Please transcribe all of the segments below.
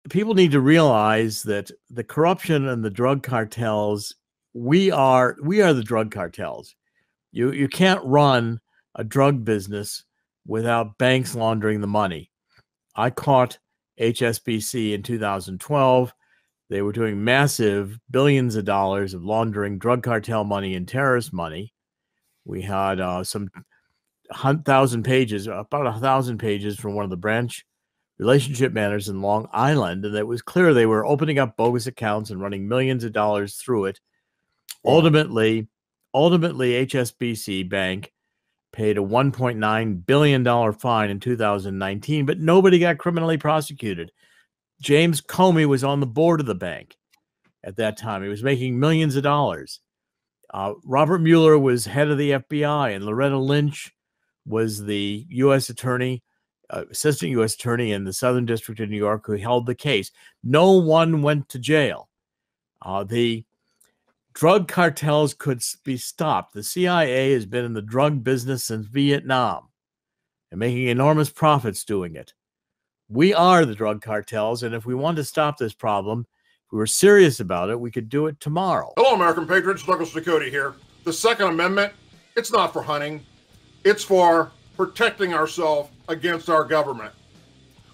people need to realize that the corruption and the drug cartels, we are the drug cartels. You can't run a drug business without banks laundering the money. I caught HSBC in 2012. They were doing massive billions of dollars of laundering drug cartel money and terrorist money. We had some 1,000 pages, about 1,000 pages from one of the branch relationship managers in Long Island, and it was clear they were opening up bogus accounts and running millions of dollars through it. Wow. Ultimately, HSBC Bank paid a $1.9 billion fine in 2019, but nobody got criminally prosecuted. James Comey was on the board of the bank at that time. He was making millions of dollars. Robert Mueller was head of the FBI, and Loretta Lynch was the U.S. attorney, assistant U.S. attorney in the Southern District of New York, who held the case. No one went to jail. The drug cartels could be stopped. The CIA has been in the drug business since Vietnam and making enormous profits doing it. We are the drug cartels, and if we want to stop this problem, if we were serious about it, we could do it tomorrow. Hello, American patriots. Douglas Ducote here. The Second Amendment, it's not for hunting. It's for protecting ourselves against our government.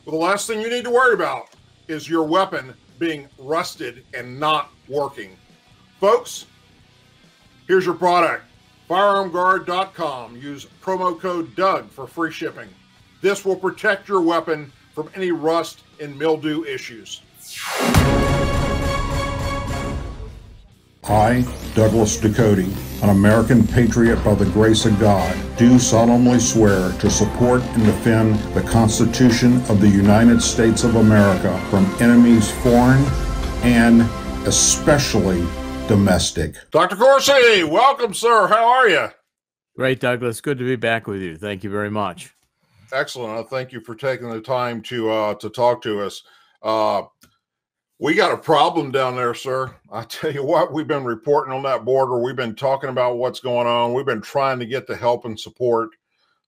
Well, the last thing you need to worry about is your weapon being rusted and not working. Folks, here's your product. FirearmGuard.com. Use promo code Doug for free shipping. This will protect your weapon from any rust and mildew issues. I, Douglas Ducote, an American patriot by the grace of God, do solemnly swear to support and defend the Constitution of the United States of America from enemies foreign and especially domestic. Dr. Corsi, welcome, sir. How are you? Great, Douglas. Good to be back with you. Thank you very much. Excellent. Thank you for taking the time to talk to us. We got a problem down there, sir. I tell you what, we've been reporting on that border. We've been talking about what's going on. We've been trying to get the help and support.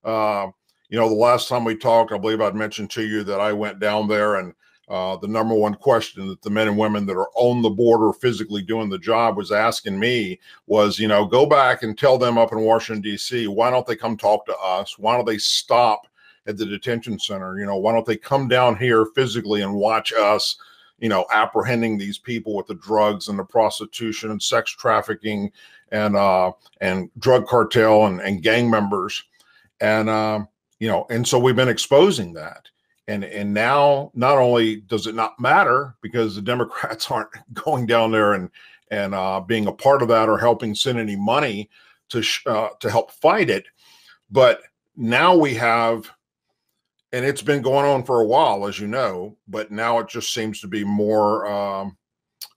The last time we talked, I believe I'd mentioned to you that I went down there, and the number one question that the men and women that are on the border physically doing the job was asking me was, go back and tell them up in Washington, D.C., why don't they come talk to us? Why don't they stop at the detention center? Why don't they come down here physically and watch us, apprehending these people with the drugs and the prostitution and sex trafficking and drug cartel and gang members. And so we've been exposing that. And now not only does it not matter because the Democrats aren't going down there and being a part of that or helping send any money to help fight it, but now we have, and it's been going on for a while, as you know, but now it just seems to be more,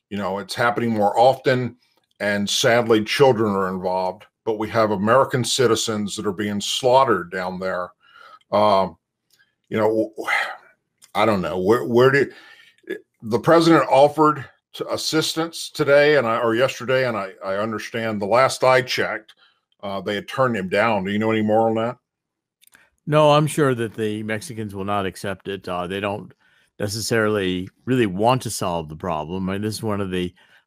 it's happening more often, and sadly children are involved, but we have American citizens that are being slaughtered down there. I don't know, where did the president offered assistance today or yesterday, and I understand the last I checked, they had turned him down. Do you know any more on that? No, I'm sure that the Mexicans will not accept it. They don't necessarily really want to solve the problem. I mean, this is one of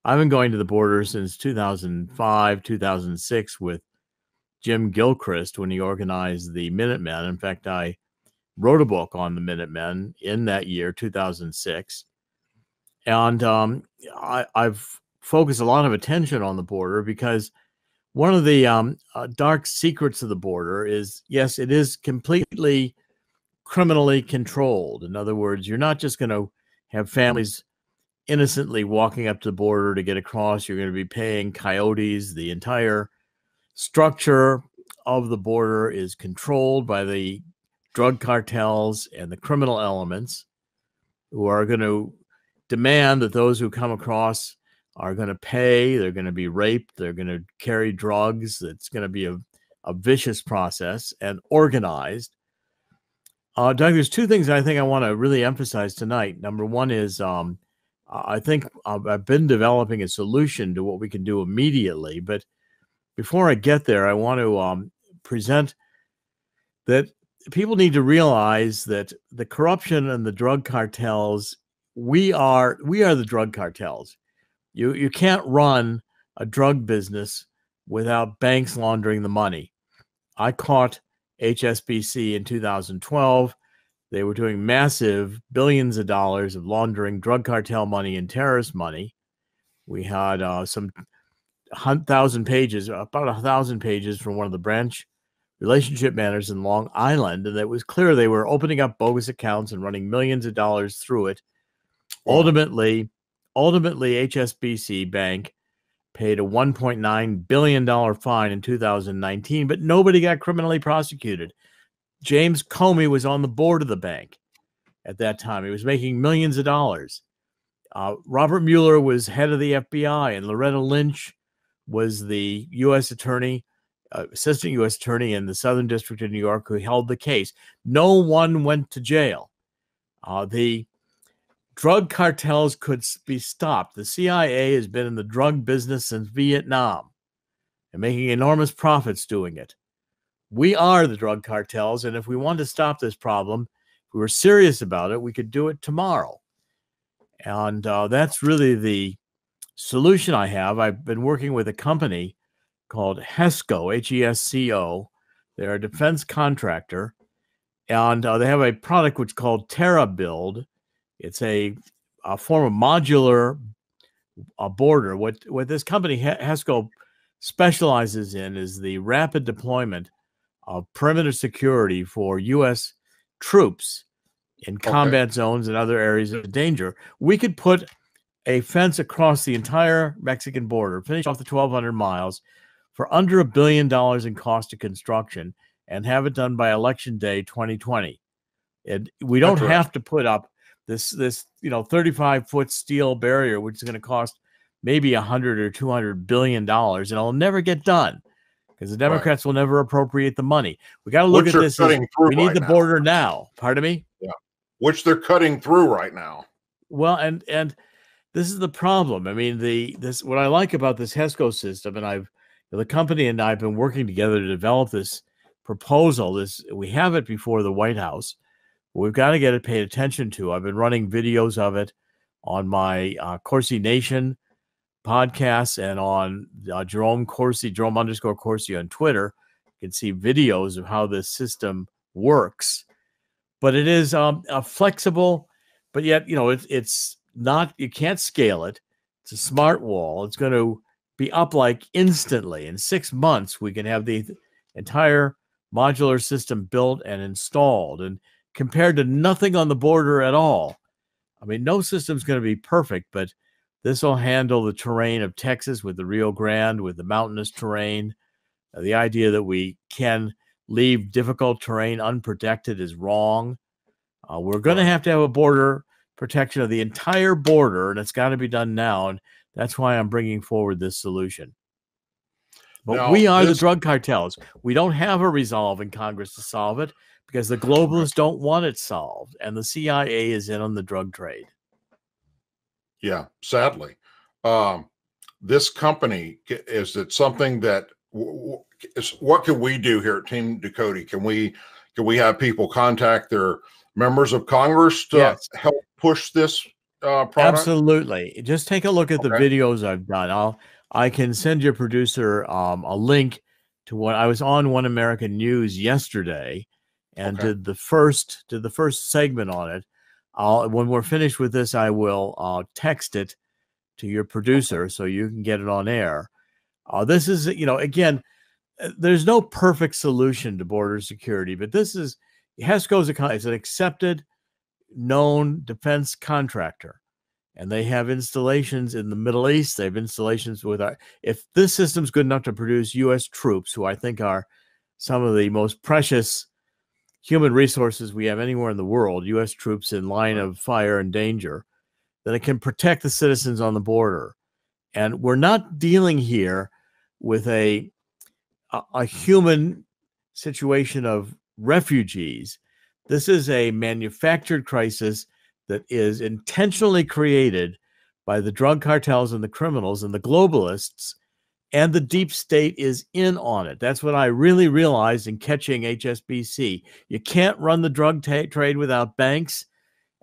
I've been going to the border since 2005, 2006 with Jim Gilchrist when he organized the Minutemen. In fact, I wrote a book on the Minutemen in that year, 2006. And I've focused a lot of attention on the border because one of the dark secrets of the border is, yes, it is completely criminally controlled. In other words, you're not just going to have families innocently walking up to the border to get across. You're going to be paying coyotes. The entire structure of the border is controlled by the drug cartels and the criminal elements who are going to demand that those who come across are going to pay. They're going to be raped. They're going to carry drugs. It's going to be a vicious process and organized. Doug, there's two things I think I want to really emphasize tonight. Number one is I think I've been developing a solution to what we can do immediately. But before I get there, I want to present that people need to realize that the corruption and the drug cartels, we are the drug cartels. You can't run a drug business without banks laundering the money. I caught HSBC in 2012. They were doing massive billions of dollars of laundering drug cartel money and terrorist money. We had some 1,000 pages, about 1,000 pages from one of the branch relationship managers in Long Island, and it was clear they were opening up bogus accounts and running millions of dollars through it. Wow. Ultimately, HSBC Bank paid a $1.9 billion fine in 2019, but nobody got criminally prosecuted. James Comey was on the board of the bank at that time. He was making millions of dollars. Robert Mueller was head of the FBI, and Loretta Lynch was the U.S. attorney, assistant U.S. attorney in the Southern District of New York, who held the case. No one went to jail. The drug cartels could be stopped. The CIA has been in the drug business since Vietnam and making enormous profits doing it. We are the drug cartels, and if we want to stop this problem, if we were serious about it, we could do it tomorrow. And that's really the solution I have. I've been working with a company called HESCO, H-E-S-C-O. They're a defense contractor, and they have a product which is called TerraBuild. It's a form of modular border. What this company, HESCO, specializes in is the rapid deployment of perimeter security for U.S. troops in combat zones and other areas of danger. We could put a fence across the entire Mexican border, finish off the 1,200 miles for under $1 billion in cost of construction, and have it done by Election Day 2020. And we don't have to put up this 35-foot steel barrier, which is going to cost maybe $100 or $200 billion, and it'll never get done because the Democrats will never appropriate the money. We got to look at this. We need the border now. Pardon me? Yeah. Which they're cutting through right now. Well, and this is the problem. I mean, what I like about this HESCO system, and the company and I have been working together to develop this proposal. We have it before the White House. We've got to get it paid attention to. I've been running videos of it on my Corsi Nation podcasts and on Jerome _Corsi on Twitter. You can see videos of how this system works. But it is flexible, but yet, it's not, you can't scale it. It's a smart wall. It's going to be up like instantly. In 6 months, we can have the entire modular system built and installed, and compared to nothing on the border at all. I mean, no system's going to be perfect, but this will handle the terrain of Texas with the Rio Grande, with the mountainous terrain. The idea that we can leave difficult terrain unprotected is wrong. We're going to have a border protection of the entire border, and it's got to be done now. And that's why I'm bringing forward this solution. But now, we are the drug cartels. We don't have a resolve in Congress to solve it because the globalists don't want it solved, and the CIA is in on the drug trade. Yeah, sadly. This company, is it something that, what can we do here at Team Ducote? Can we have people contact their members of Congress to help push this product? Absolutely. Just take a look at the videos I've done. I can send your producer a link to what I was on One American News yesterday and did the first segment on it. When we're finished with this, I will text it to your producer so you can get it on air. This is, again, there's no perfect solution to border security, but this is, HESCO is an accepted, known defense contractor, and they have installations in the Middle East. They have installations with if this system's good enough to produce U.S. troops, who I think are some of the most precious human resources we have anywhere in the world, U.S. troops in line of fire and danger, then it can protect the citizens on the border. And we're not dealing here with a human situation of refugees. This is a manufactured crisis that is intentionally created by the drug cartels and the criminals and the globalists, and the deep state is in on it. That's what I really realized in catching HSBC. You can't run the drug trade without banks,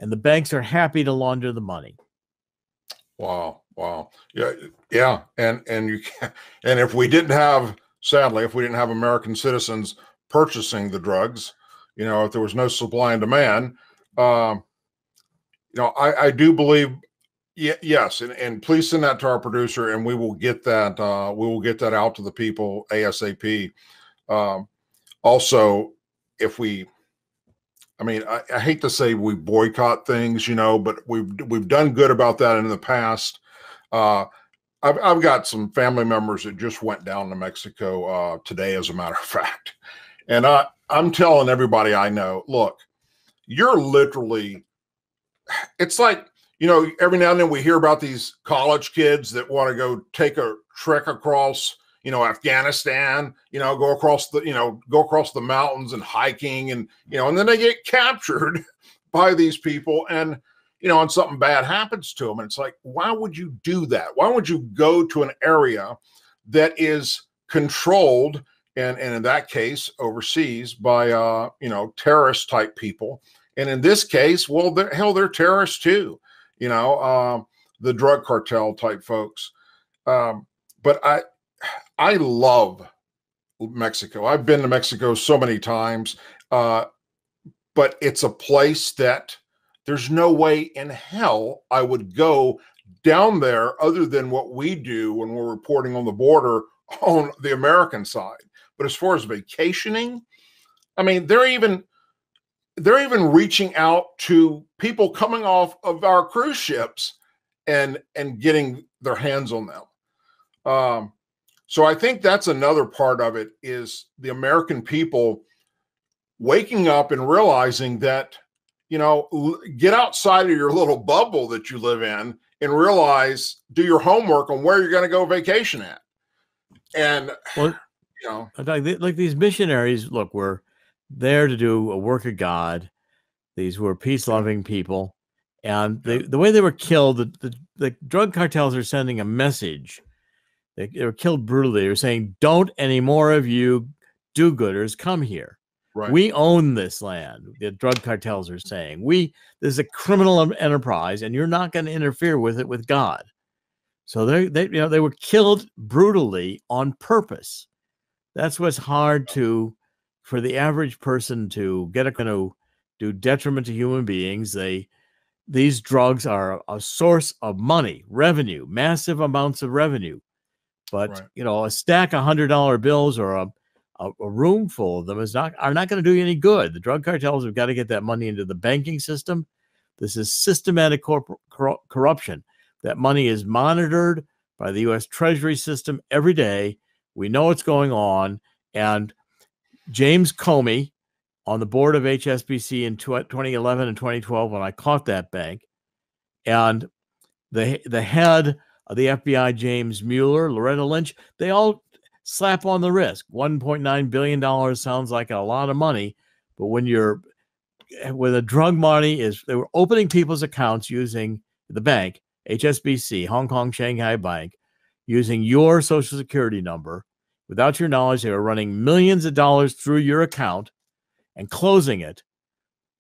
and the banks are happy to launder the money. Wow. Wow. Yeah. Yeah. And you can't, and if we didn't have, sadly, if we didn't have American citizens purchasing the drugs, if there was no supply and demand, I do believe, yes. And please send that to our producer and we will get that, out to the people ASAP. Also, if we, I hate to say we boycott things, but we've done good about that in the past. I've got some family members that just went down to Mexico today, as a matter of fact, and I'm telling everybody I know, look, you're literally, it's like, every now and then we hear about these college kids that want to go take a trek across, Afghanistan, go across the mountains and hiking and then they get captured by these people and, and something bad happens to them. And it's like, why would you do that? Why would you go to an area that is controlled and in that case overseas by, terrorist type people? And in this case, well, they're terrorists too, the drug cartel type folks. But I love Mexico. I've been to Mexico so many times, but it's a place that there's no way in hell I would go down there other than what we do when we're reporting on the border on the American side. But as far as vacationing, they're even reaching out to people coming off of our cruise ships and getting their hands on them. So I think that's another part of it is the American people waking up and realizing that, get outside of your little bubble that you live in and realize, do your homework on where you're going to go vacation at. And, like these missionaries, look, were there to do a work of God. These were peace-loving people. And the way they were killed, the drug cartels are sending a message. They were killed brutally. They were saying, don't any more of you do-gooders come here. Right. We own this land. The drug cartels are saying, this is a criminal enterprise and you're not going to interfere with it with God. So they were killed brutally on purpose. That's what's hard for the average person to get to do detriment to human beings. These drugs are a source of money, revenue, massive amounts of revenue. But, right. A stack of $100 bills or a room full of them are not going to do you any good. The drug cartels have got to get that money into the banking system. This is systematic corruption. That money is monitored by the U.S. Treasury system every day. We know what's going on. And James Comey, on the board of HSBC in 2011 and 2012, when I caught that bank, and the head of the FBI, James Mueller, Loretta Lynch, they all slap on the wrist. $1.9 billion sounds like a lot of money, but when the drug money they were opening people's accounts using the bank, HSBC, Hong Kong Shanghai Bank, using your social security number. Without your knowledge, they were running millions of dollars through your account and closing it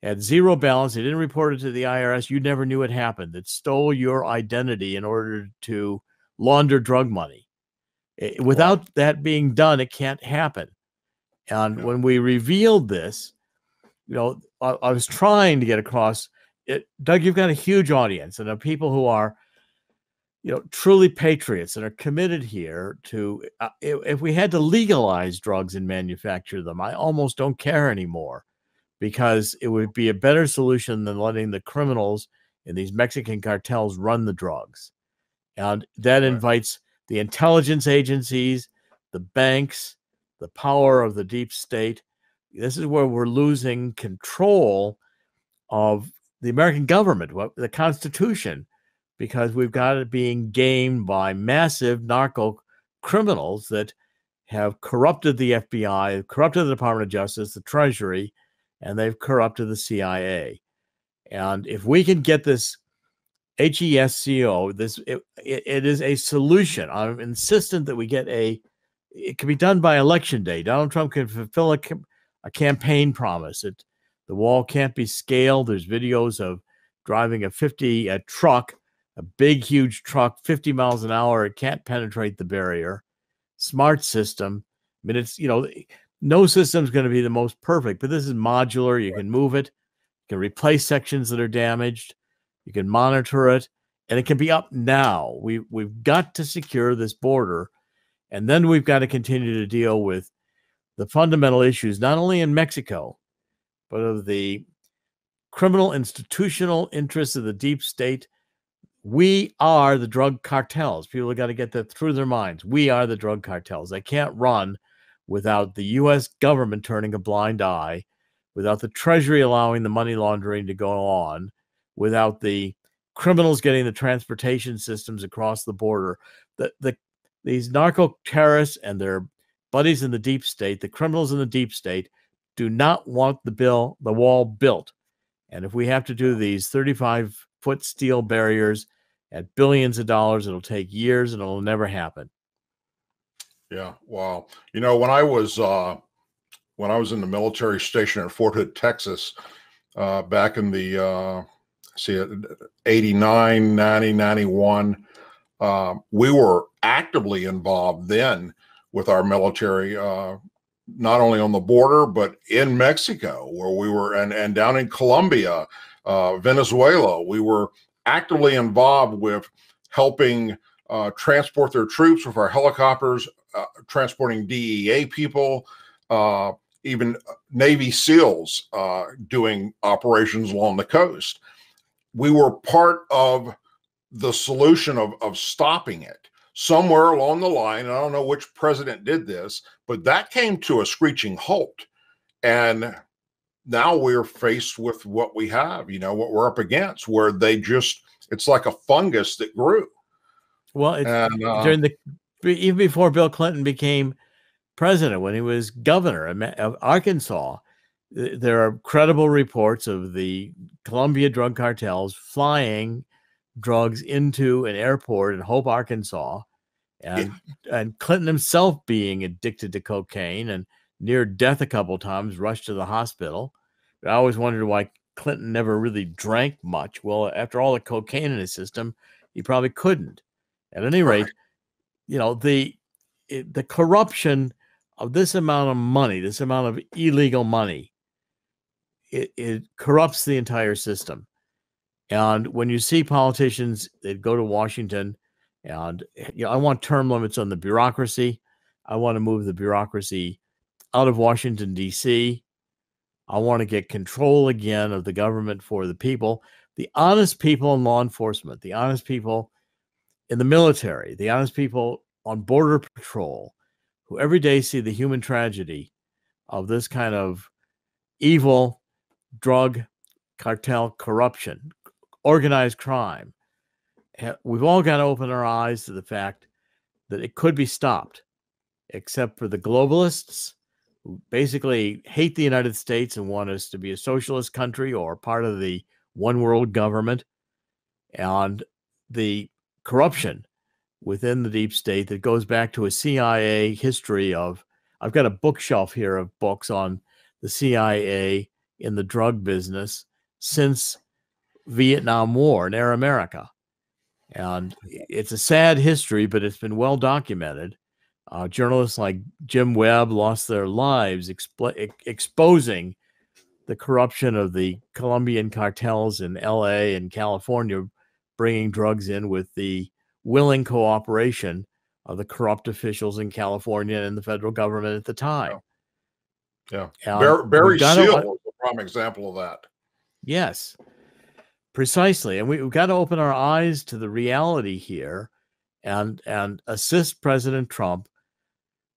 at zero balance. They didn't report it to the IRS. You never knew it happened. It stole your identity in order to launder drug money. Without that being done, it can't happen. And when we revealed this, I was trying to get across it. Doug, you've got a huge audience and people who are, truly patriots and are committed here to, if we had to legalize drugs and manufacture them, I almost don't care anymore, because it would be a better solution than letting the criminals in these Mexican cartels run the drugs. And that invites the intelligence agencies, the banks, the power of the deep state. This is where we're losing control of the American government, the Constitution, because we've got it being gamed by massive narco criminals that have corrupted the FBI, corrupted the Department of Justice, the Treasury, and they've corrupted the CIA. And if we can get this HESCO, it is a solution. I'm insistent that we get it can be done by election day. Donald Trump can fulfill a campaign promise. The wall can't be scaled. There's videos of driving a truck, a big, huge truck, 50 miles an hour. It can't penetrate the barrier. Smart system. I mean, it's, no system's going to be the most perfect, but this is modular. You can move it. You can replace sections that are damaged. You can monitor it, and it can be up now. We've got to secure this border, and then we've got to continue to deal with the fundamental issues, not only in Mexico, but of the criminal institutional interests of the deep state. We are the drug cartels. People have got to get that through their minds. We are the drug cartels. They can't run without the U.S. government turning a blind eye, without the Treasury allowing the money laundering to go on, without the criminals getting the transportation systems across the border. These narco terrorists and their buddies in the deep state, the criminals in the deep state, do not want the wall built. And if we have to do these 35-foot steel barriers at billions of dollars, it'll take years and it'll never happen. Yeah, wow. When I was in the military station at Fort Hood, Texas, back in the 89, 90, 91, we were actively involved then with our military, not only on the border, but in Mexico, where we were, and down in Colombia, Venezuela. We were actively involved with helping transport their troops with our helicopters, transporting DEA people, even Navy SEALs doing operations along the coast. We were part of the solution of stopping it. Somewhere along the line, and I don't know which president did this, but that came to a screeching halt. And now we're faced with what we have, what we're up against, where it's like a fungus that grew. Well, even before Bill Clinton became president, when he was governor of Arkansas, there are credible reports of the Colombia drug cartels flying drugs into an airport in Hope, Arkansas, and Clinton himself being addicted to cocaine and near death a couple of times, rushed to the hospital. I always wondered why Clinton never really drank much. Well, after all the cocaine in his system, he probably couldn't. At any rate, the corruption of this amount of money, this amount of illegal money, it corrupts the entire system. And when you see politicians that go to Washington and, I want term limits on the bureaucracy. I want to move the bureaucracy out of Washington, D.C. I want to get control again of the government for the people, the honest people in law enforcement, the honest people in the military, the honest people on border patrol, who every day see the human tragedy of this kind of evil drug cartel corruption, organized crime. We've all got to open our eyes to the fact that it could be stopped, except for the globalists who basically hate the United States and want us to be a socialist country or part of the one world government, and the corruption within the deep state that goes back to a CIA history of, I've got a bookshelf here of books on the CIA in the drug business since Vietnam War and Air America. And it's a sad history, but it's been well documented. Journalists like Jim Webb lost their lives exposing the corruption of the Colombian cartels in LA and California, bringing drugs in with the willing cooperation of the corrupt officials in California and the federal government at the time. Yeah. Barry Seal was a prime example of that. Yes, precisely. And we've got to open our eyes to the reality here and assist President Trump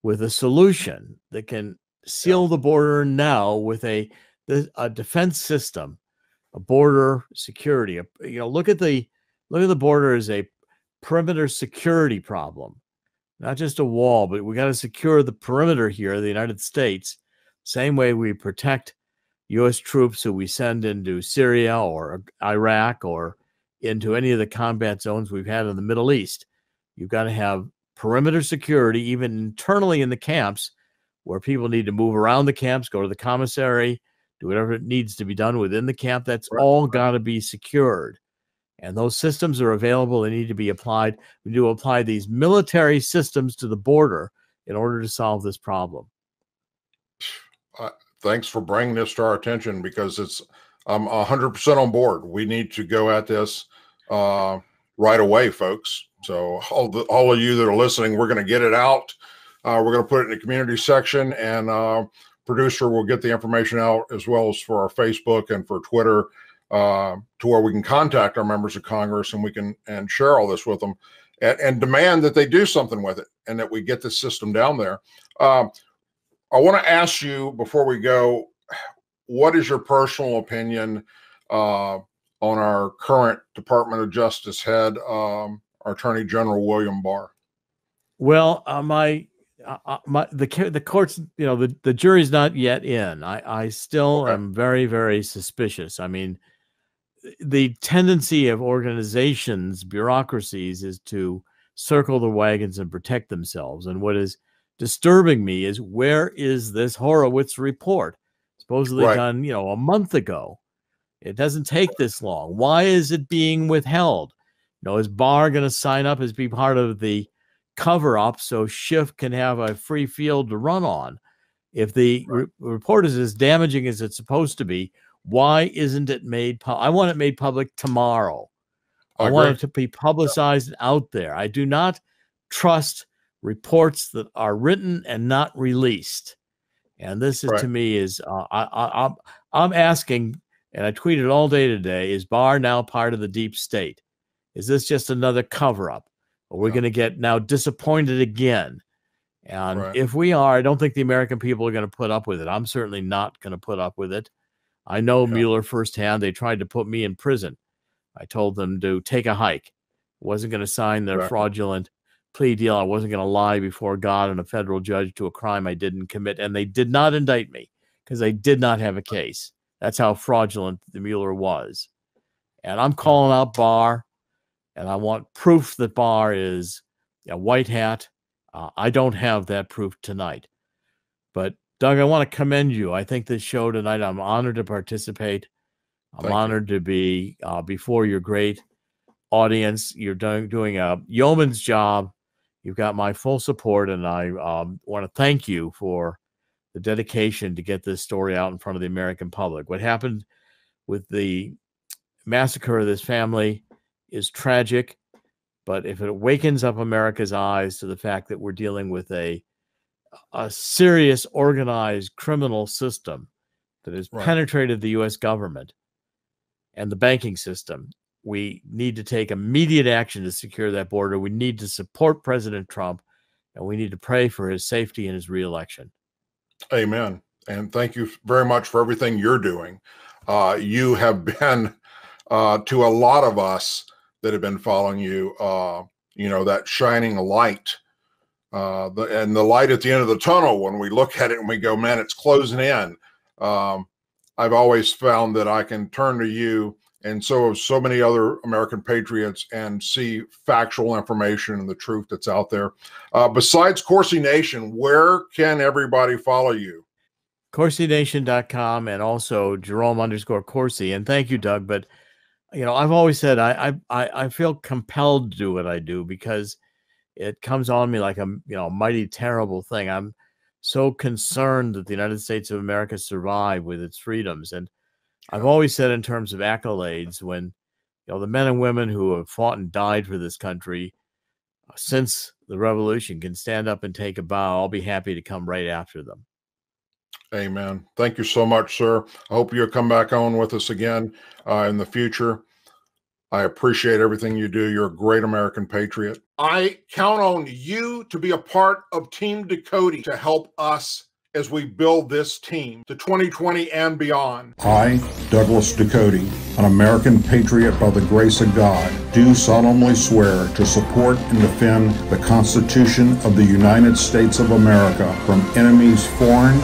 with a solution that can seal the border now with a defense system, a border security. Look at the border as a perimeter security problem, not just a wall, but we got to secure the perimeter here, the United States, same way we protect U.S. troops who we send into Syria or Iraq or into any of the combat zones we've had in the Middle East. You've got to have perimeter security, even internally in the camps, where people need to move around the camps, go to the commissary, do whatever it needs to be done within the camp. That's all got to be secured. And those systems are available. They need to be applied. We need to apply these military systems to the border in order to solve this problem. Thanks for bringing this to our attention, because I'm 100% on board. We need to go at this right away, folks. So all of you that are listening, we're going to get it out. We're going to put it in the community section, and producer will get the information out, as well as for our Facebook and for Twitter, to where we can contact our members of Congress, and we can share all this with them, and demand that they do something with it, and that we get the system down there. I want to ask you before we go, what is your personal opinion on our current Department of Justice head, our Attorney General William Barr? Well, the courts, the jury's not yet in. I still am very, very suspicious. I mean, the tendency of organizations, bureaucracies, is to circle the wagons and protect themselves. And what is disturbing me is, where is this Horowitz report? Supposedly done, a month ago. It doesn't take this long. Why is it being withheld? Is Barr going to sign up as be part of the cover-up so Schiff can have a free field to run on? If the report is as damaging as it's supposed to be, why isn't it made public? I want it made public tomorrow. I want it to be publicized and out there. I do not trust reports that are written and not released. And this is, to me, is I'm asking, and I tweeted all day today, is Barr now part of the deep state? Is this just another cover-up? Or we're going to get now disappointed again? And if we are, I don't think the American people are going to put up with it. I'm certainly not going to put up with it. I know Mueller firsthand. They tried to put me in prison. I told them to take a hike. Wasn't going to sign their fraudulent plea deal. I wasn't going to lie before God and a federal judge to a crime I didn't commit. And they did not indict me because they did not have a case. That's how fraudulent the Mueller was. And I'm calling out Barr, and I want proof that Barr is a white hat. I don't have that proof tonight. But Doug, I want to commend you. I think this show tonight, I'm honored to participate. I'm honored to be before your great audience. You're doing a yeoman's job. You've got my full support, and I want to thank you for the dedication to get this story out in front of the American public. What happened with the massacre of this family is tragic, but if it awakens up America's eyes to the fact that we're dealing with a serious organized criminal system that has penetrated the U.S. government and the banking system, we need to take immediate action to secure that border. We need to support President Trump, and we need to pray for his safety and his reelection. Amen. And thank you very much for everything you're doing. You have been, to a lot of us that have been following you, that shining light, and the light at the end of the tunnel. When we look at it and we go, man, it's closing in. I've always found that I can turn to you, and so have so many other American patriots, and see factual information and the truth that's out there. Besides Corsi Nation, where can everybody follow you? CorsiNation.com, and also Jerome_Corsi. And thank you, Doug. But, I've always said I feel compelled to do what I do, because it comes on me like a mighty terrible thing. I'm so concerned that the United States of America survive with its freedoms. And I've always said, in terms of accolades, when the men and women who have fought and died for this country since the revolution can stand up and take a bow, I'll be happy to come right after them. Amen. Thank you so much, sir. I hope you'll come back on with us again in the future. I appreciate everything you do. You're a great American patriot. I count on you to be a part of Team Ducote to help us as we build this team to 2020 and beyond. I, Douglas Ducote, an American patriot by the grace of God, do solemnly swear to support and defend the Constitution of the United States of America from enemies foreign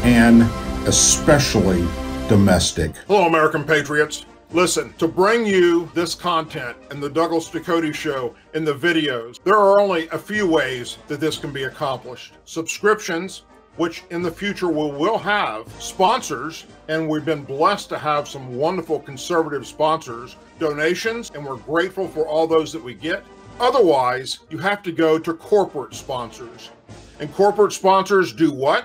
and especially domestic. Hello, American patriots. Listen, to bring you this content and the Douglas Ducote Show and the videos, there are only a few ways that this can be accomplished. Subscriptions, which in the future we will have sponsors, and we've been blessed to have some wonderful conservative sponsors, donations, and we're grateful for all those that we get. Otherwise, you have to go to corporate sponsors. And corporate sponsors do what?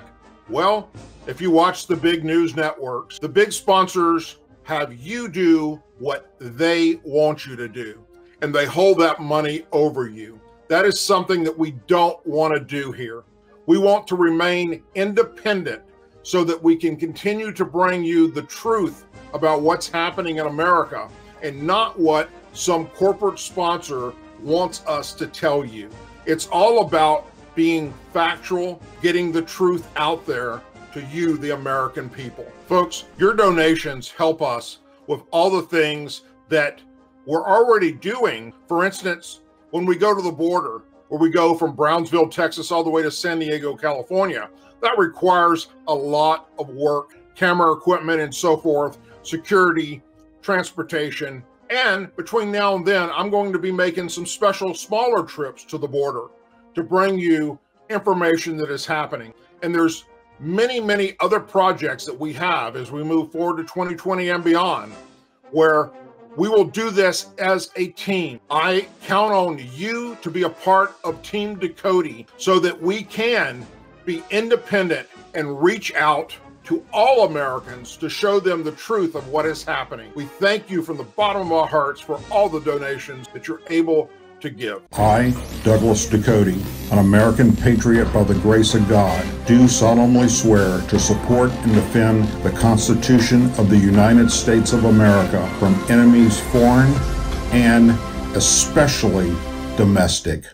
Well, if you watch the big news networks, the big sponsors have you do what they want you to do, and they hold that money over you. That is something that we don't want to do here. We want to remain independent so that we can continue to bring you the truth about what's happening in America and not what some corporate sponsor wants us to tell you. It's all about being factual, getting the truth out there to you, the American people. Folks, your donations help us with all the things that we're already doing. For instance, when we go to the border, where we go from Brownsville, Texas, all the way to San Diego, California, that requires a lot of work, camera equipment and so forth, security, transportation. And between now and then, I'm going to be making some special smaller trips to the border to bring you information that is happening. And there's many, many other projects that we have as we move forward to 2020 and beyond, where we will do this as a team. I count on you to be a part of Team Ducote so that we can be independent and reach out to all Americans to show them the truth of what is happening. We thank you from the bottom of our hearts for all the donations that you're able to give. I, Douglas Ducote, an American patriot by the grace of God, do solemnly swear to support and defend the Constitution of the United States of America from enemies foreign and especially domestic.